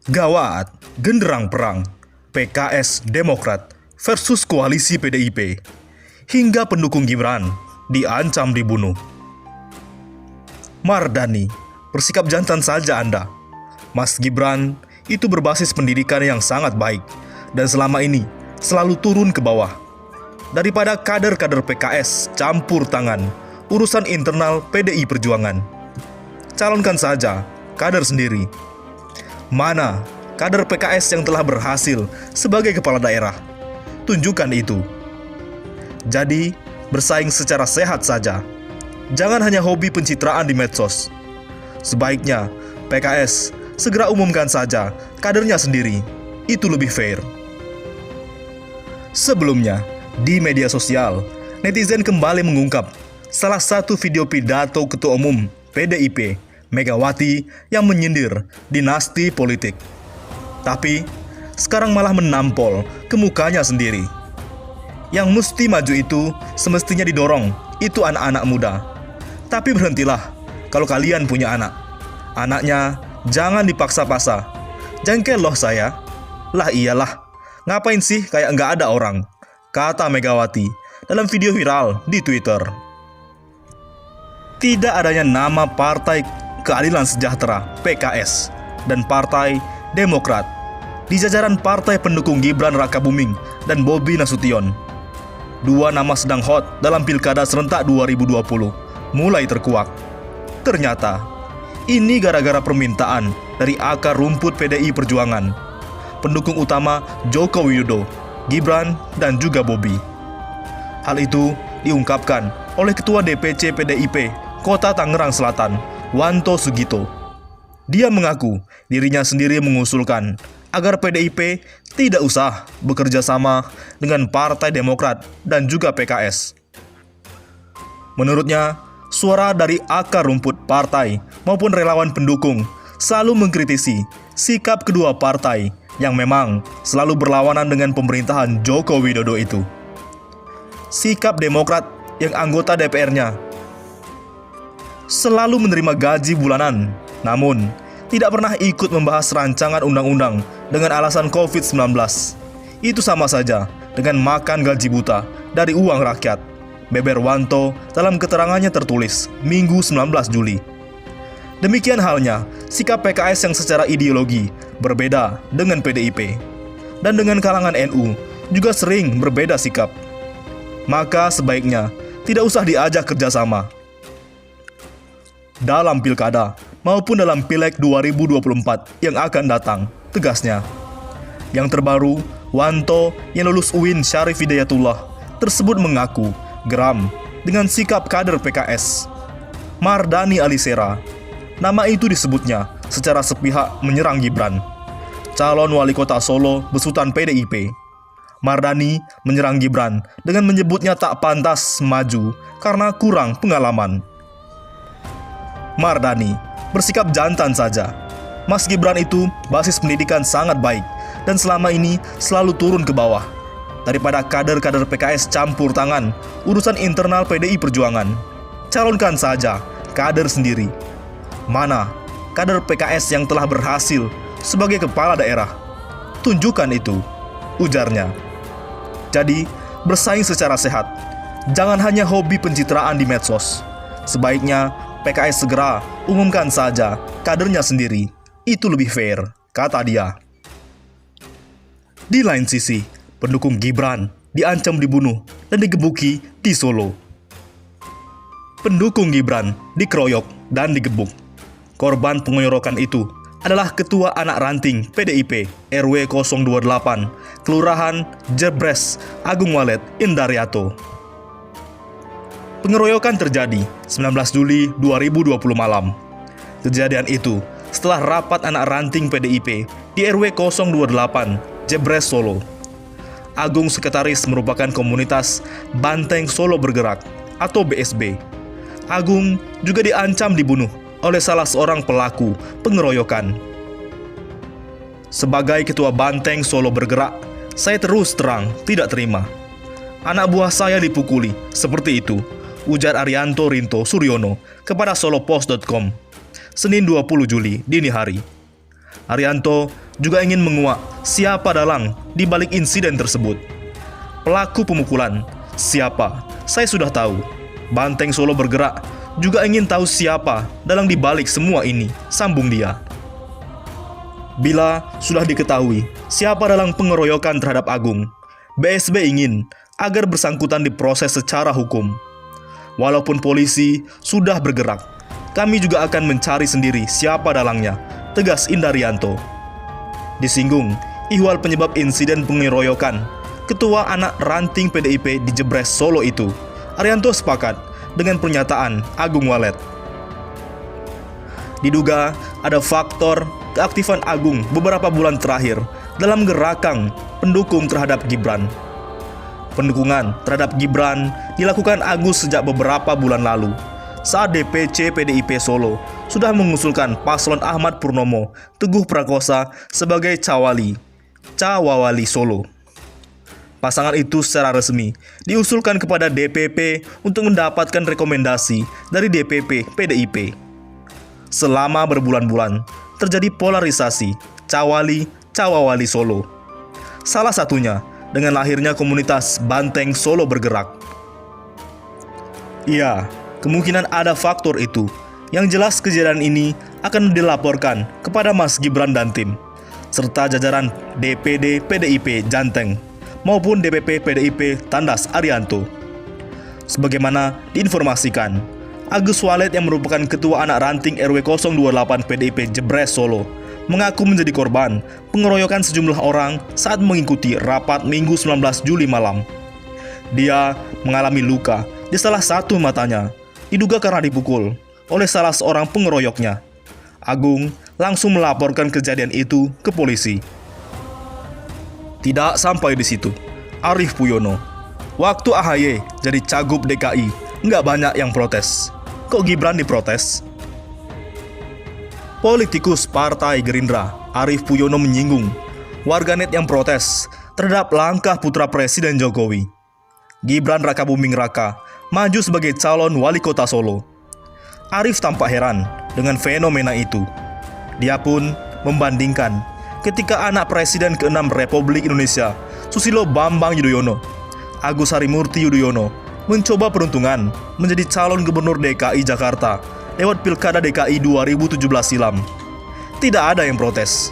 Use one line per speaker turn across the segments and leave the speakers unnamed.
Gawat, genderang perang, PKS Demokrat versus koalisi PDIP, hingga pendukung Gibran diancam dibunuh. Mardani, bersikap jantan saja Anda. Mas Gibran itu berbasis pendidikan yang sangat baik dan selama ini selalu turun ke bawah. Daripada kader-kader PKS campur tangan urusan internal PDI Perjuangan, calonkan saja kader sendiri. Mana kader PKS yang telah berhasil sebagai kepala daerah? Tunjukkan itu. Jadi, bersaing secara sehat saja. Jangan hanya hobi pencitraan di medsos. Sebaiknya PKS segera umumkan saja kadernya sendiri. Itu lebih fair. Sebelumnya, di media sosial, netizen kembali mengungkap salah satu video pidato Ketua Umum PDIP Megawati yang menyindir dinasti politik. Tapi, sekarang malah menampol ke mukanya sendiri. Yang mesti maju itu semestinya didorong, itu anak-anak muda. Tapi berhentilah kalau kalian punya anak. Anaknya jangan dipaksa-paksa. Jengkel loh saya. Lah iyalah, ngapain sih kayak nggak ada orang, kata Megawati dalam video viral di Twitter. Tidak adanya nama Partai Keadilan Sejahtera (PKS) dan Partai Demokrat di jajaran partai pendukung Gibran Rakabuming dan Bobi Nasution. Dua nama sedang hot dalam Pilkada serentak 2020 mulai terkuak. Ternyata ini gara-gara permintaan dari akar rumput PDI Perjuangan, pendukung utama Joko Widodo, Gibran dan juga Bobi. Hal itu diungkapkan oleh Ketua DPC PDIP Kota Tangerang Selatan, Wanto Sugito. Dia mengaku dirinya sendiri mengusulkan agar PDIP tidak usah bekerja sama dengan Partai Demokrat dan juga PKS. Menurutnya, suara dari akar rumput partai maupun relawan pendukung selalu mengkritisi sikap kedua partai yang memang selalu berlawanan dengan pemerintahan Joko Widodo itu. Sikap Demokrat yang anggota DPR-nya selalu menerima gaji bulanan, namun tidak pernah ikut membahas rancangan undang-undang dengan alasan COVID-19. Itu sama saja dengan makan gaji buta dari uang rakyat, beber Wanto dalam keterangannya tertulis Minggu 19 Juli. Demikian halnya sikap PKS yang secara ideologi berbeda dengan PDIP, dan dengan kalangan NU juga sering berbeda sikap. Maka sebaiknya tidak usah diajak kerjasama dalam pilkada maupun dalam Pileg 2024 yang akan datang, tegasnya. Yang terbaru, Wanto yang lulus UIN Syarif Hidayatullah tersebut mengaku geram dengan sikap kader PKS. Mardani Alisera, nama itu disebutnya secara sepihak menyerang Gibran, calon wali kota Solo besutan PDIP. Mardani menyerang Gibran dengan menyebutnya tak pantas maju karena kurang pengalaman. Mardani bersikap jantan saja. Mas Gibran itu basis pendidikan sangat baik dan selama ini selalu turun ke bawah. Daripada kader-kader PKS campur tangan urusan internal PDI Perjuangan, calonkan saja kader sendiri. Mana kader PKS yang telah berhasil sebagai kepala daerah? Tunjukkan itu, ujarnya. Jadi, bersaing secara sehat. Jangan hanya hobi pencitraan di medsos. Sebaiknya PKS segera umumkan saja kadernya sendiri. Itu lebih fair, kata dia. Di lain sisi, pendukung Gibran diancam dibunuh dan digebuki di Solo. Pendukung Gibran dikeroyok dan digebuk. Korban pengeroyokan itu adalah Ketua Anak Ranting PDIP RW 028, Kelurahan Jebres, Agung Walet, Indaryato. Pengeroyokan terjadi 19 Juli 2020 malam. Kejadian itu setelah rapat anak ranting PDIP di RW 028, Jebres, Solo. Agung sekretaris merupakan komunitas Banteng Solo Bergerak atau BSB. Agung juga diancam dibunuh oleh salah seorang pelaku pengeroyokan. Sebagai ketua Banteng Solo Bergerak, saya terus terang tidak terima. Anak buah saya dipukuli, seperti itu, ujar Arianto Rinto Suryono kepada solopost.com, Senin 20 Juli dini hari. Arianto juga ingin menguak siapa dalang di balik insiden tersebut. Pelaku pemukulan, siapa? Saya sudah tahu. Banteng Solo bergerak, juga ingin tahu siapa dalang di balik semua ini, sambung dia. Bila sudah diketahui siapa dalang pengeroyokan terhadap Agung, BSB ingin agar bersangkutan diproses secara hukum. Walaupun polisi sudah bergerak, kami juga akan mencari sendiri siapa dalangnya, tegas Indarianto. Disinggung ihwal penyebab insiden pengeroyokan ketua anak ranting PDIP di Jebres Solo itu, Arianto sepakat dengan pernyataan Agung Walet. Diduga ada faktor keaktifan Agung beberapa bulan terakhir dalam gerakan pendukung terhadap Gibran. Pendukungan terhadap Gibran dilakukan Agus sejak beberapa bulan lalu, saat DPC PDIP Solo sudah mengusulkan paslon Ahmad Purnomo Teguh Prakosa sebagai cawali Solo. Pasangan itu secara resmi diusulkan kepada DPP untuk mendapatkan rekomendasi dari DPP PDIP. Selama berbulan-bulan, terjadi polarisasi cawali Solo. Salah satunya dengan lahirnya komunitas Banteng Solo bergerak. Iya, kemungkinan ada faktor itu. Yang jelas kejadian ini akan dilaporkan kepada Mas Gibran dan tim, serta jajaran DPD PDIP Janteng maupun DPP PDIP Tandas Arianto. Sebagaimana diinformasikan, Agus Walet yang merupakan ketua anak ranting RW 028 PDIP Jebres Solo mengaku menjadi korban pengeroyokan sejumlah orang saat mengikuti rapat Minggu 19 Juli malam. Dia mengalami luka di salah satu matanya, diduga karena dipukul oleh salah seorang pengeroyoknya. Agung langsung melaporkan kejadian itu ke polisi. Tidak sampai di situ, Arief Puyono, waktu AHY jadi Cagup DKI, nggak banyak yang protes. Kok Gibran diprotes? Politikus Partai Gerindra, Arief Puyono menyinggung warganet yang protes terhadap langkah putra Presiden Jokowi, Gibran Rakabuming Raka, maju sebagai calon wali kota Solo. Arief tampak heran dengan fenomena itu. Dia pun membandingkan ketika anak Presiden ke-6 Republik Indonesia, Susilo Bambang Yudhoyono, Agus Harimurti Yudhoyono, mencoba peruntungan menjadi calon gubernur DKI Jakarta lewat Pilkada DKI 2017 silam. Tidak ada yang protes.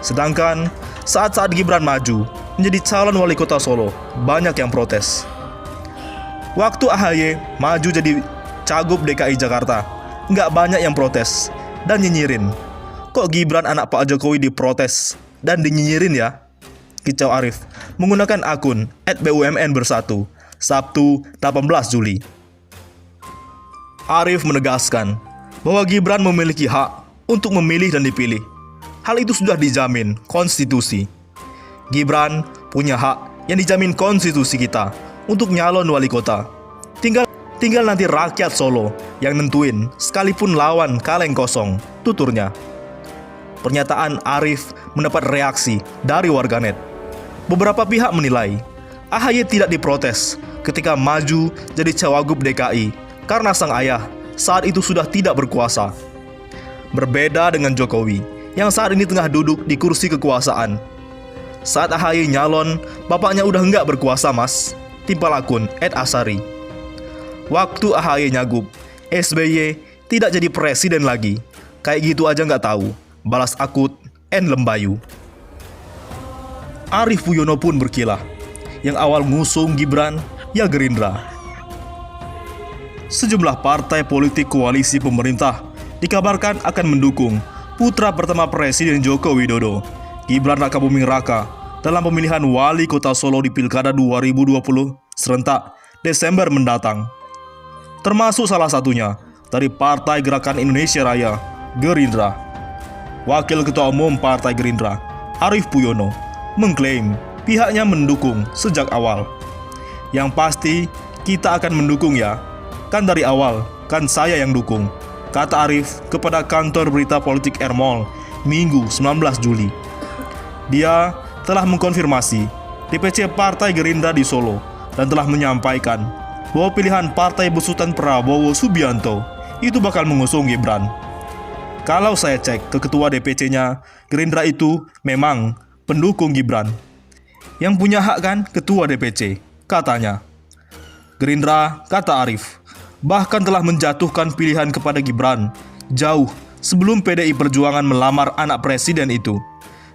Sedangkan saat Gibran maju menjadi calon wali kota Solo, banyak yang protes. Waktu AHY maju jadi Cagup DKI Jakarta, nggak banyak yang protes dan nyinyirin. Kok Gibran anak Pak Jokowi diprotes dan dinyinyirin ya? Kicau Arief menggunakan akun @BUMN-Bersatu, Sabtu 18 Juli. Arief menegaskan bahwa Gibran memiliki hak untuk memilih dan dipilih. Hal itu sudah dijamin konstitusi. Gibran punya hak yang dijamin konstitusi kita untuk nyalon wali kota. Tinggal nanti rakyat Solo yang nentuin, sekalipun lawan kaleng kosong, tuturnya. Pernyataan Arief mendapat reaksi dari warganet. Beberapa pihak menilai AHY tidak diprotes ketika maju jadi Cawagup DKI karena sang ayah saat itu sudah tidak berkuasa. Berbeda dengan Jokowi yang saat ini tengah duduk di kursi kekuasaan. Saat AHY nyalon, bapaknya udah nggak berkuasa mas, timpal akun @asari. Waktu AHY nyagup, SBY tidak jadi presiden lagi. Kayak gitu aja nggak tahu, balas akut Lembayu. Arief Puyono pun berkilah. Yang awal ngusung Gibran, ya Gerindra. Sejumlah partai politik koalisi pemerintah dikabarkan akan mendukung putra pertama Presiden Joko Widodo, Gibran Rakabuming Raka, dalam pemilihan wali kota Solo di Pilkada 2020 serentak Desember mendatang. Termasuk salah satunya dari Partai Gerakan Indonesia Raya, Gerindra. Wakil Ketua Umum Partai Gerindra, Arief Puyono, mengklaim pihaknya mendukung sejak awal. Yang pasti kita akan mendukung ya, kan dari awal kan saya yang dukung, kata Arief kepada kantor berita politik Ermol Minggu 19 Juli. Dia telah mengkonfirmasi DPC Partai Gerindra di Solo dan telah menyampaikan bahwa pilihan partai besutan Prabowo Subianto itu bakal mengusung Gibran. Kalau saya cek ke ketua DPC-nya, Gerindra itu memang pendukung Gibran. Yang punya hak kan ketua DPC, katanya. Gerindra, kata Arief, bahkan telah menjatuhkan pilihan kepada Gibran jauh sebelum PDI Perjuangan melamar anak presiden itu.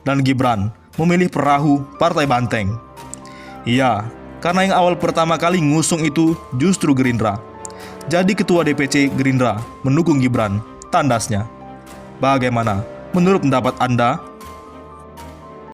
Dan Gibran memilih perahu Partai Banteng. Iya, karena yang awal pertama kali ngusung itu justru Gerindra. Jadi ketua DPC Gerindra mendukung Gibran, tandasnya. Bagaimana menurut pendapat Anda?